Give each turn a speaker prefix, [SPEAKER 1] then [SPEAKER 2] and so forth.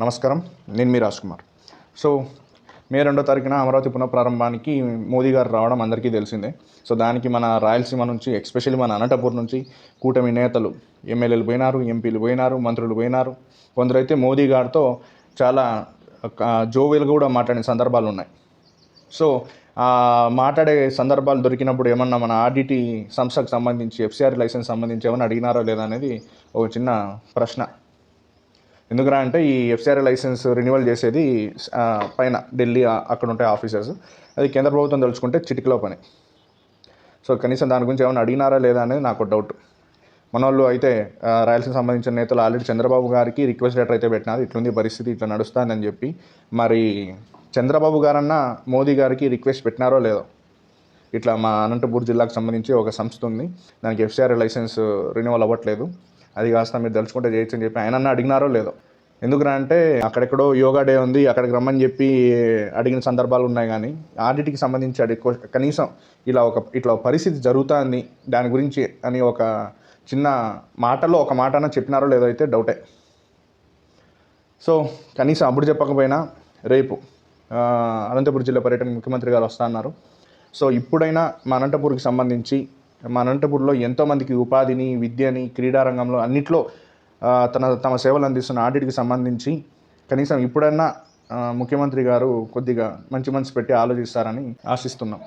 [SPEAKER 1] నమస్కారం, నేను మీ రాజ్ కుమార్. సో మే 2వ తారీఖున అమరావతి పునఃప్రారంభానికి మోదీ గారు రావడం అందరికీ తెలిసిందే. సో దానికి మన రాయలసీమ నుంచి, ఎస్పెషల్లీ మన అనంతపూర్ నుంచి కూటమి నేతలు, ఎమ్మెల్యేలు పోయినారు, ఎంపీలు పోయినారు, మంత్రులు పోయినారు. కొందరైతే మోదీ గారితో చాలా జోవియల్గా కూడా మాట్లాడిన సందర్భాలు ఉన్నాయి. సో మాట్లాడే సందర్భాలు దొరికినప్పుడు ఏమన్నా మన ఆర్డిటి సంస్థకు సంబంధించి, ఎఫ్సిఆర్ లైసెన్స్ సంబంధించి ఏమన్నా అడిగినారో లేదా అనేది ఒక చిన్న ప్రశ్న. ఎందుకురా అంటే ఈ ఎఫ్సిఆర్ లైసెన్స్ రెన్యువల్ చేసేది పైన ఢిల్లీ అక్కడ ఉంటాయి ఆఫీసర్స్. అది కేంద్ర ప్రభుత్వం తెలుసుకుంటే చిటికలో పని. సో కనీసం దాని గురించి ఏమైనా అడిగినారా లేదా అనేది నాకు డౌట్. మన వాళ్ళు అయితే రాయలసీమ సంబంధించిన నేతలు ఆల్రెడీ చంద్రబాబు గారికి రిక్వెస్ట్ లెటర్ అయితే పెట్టినారు, ఇట్లుంది పరిస్థితి, ఇట్లా నడుస్తుందని చెప్పి. మరి చంద్రబాబు గారన్నా మోదీ గారికి రిక్వెస్ట్ పెట్టినారో లేదో. ఇట్లా మా అనంతపూర్ జిల్లాకు సంబంధించి ఒక సంస్థ ఉంది, దానికి ఎఫ్సిఆర్ లైసెన్స్ రెన్యువల్ అవ్వట్లేదు, అది కాస్త మీరు తెలుసుకుంటే చేయొచ్చు అని చెప్పి ఆయనన్నా అడిగినారో లేదో. ఎందుకురా అంటే అక్కడెక్కడో యోగా డే ఉంది, అక్కడికి రమ్మని చెప్పి అడిగిన సందర్భాలు ఉన్నాయి. కానీ ఆడిట్కి సంబంధించి కనీసం ఇట్లా పరిస్థితి జరుగుతుంది దాని గురించి అని ఒక చిన్న మాటలో ఒక మాటన చెప్పినారో లేదో అయితే డౌటే. సో కనీసం అప్పుడు చెప్పకపోయినా రేపు అనంతపురం జిల్లా పర్యటన ముఖ్యమంత్రి గారు వస్తా అన్నారు. సో ఇప్పుడైనా మా అనంతపూర్కి సంబంధించి, మా అనంతపూర్లో ఎంతోమందికి ఉపాధిని, విద్యని, క్రీడారంగంలో అన్నిట్లో తమ సేవలు అందిస్తున్న ఆడిట్కి సంబంధించి కనీసం ఇప్పుడైనా ముఖ్యమంత్రి గారు కొద్దిగా మంచి మనసు పెట్టి ఆలోచిస్తారని ఆశిస్తున్నాం.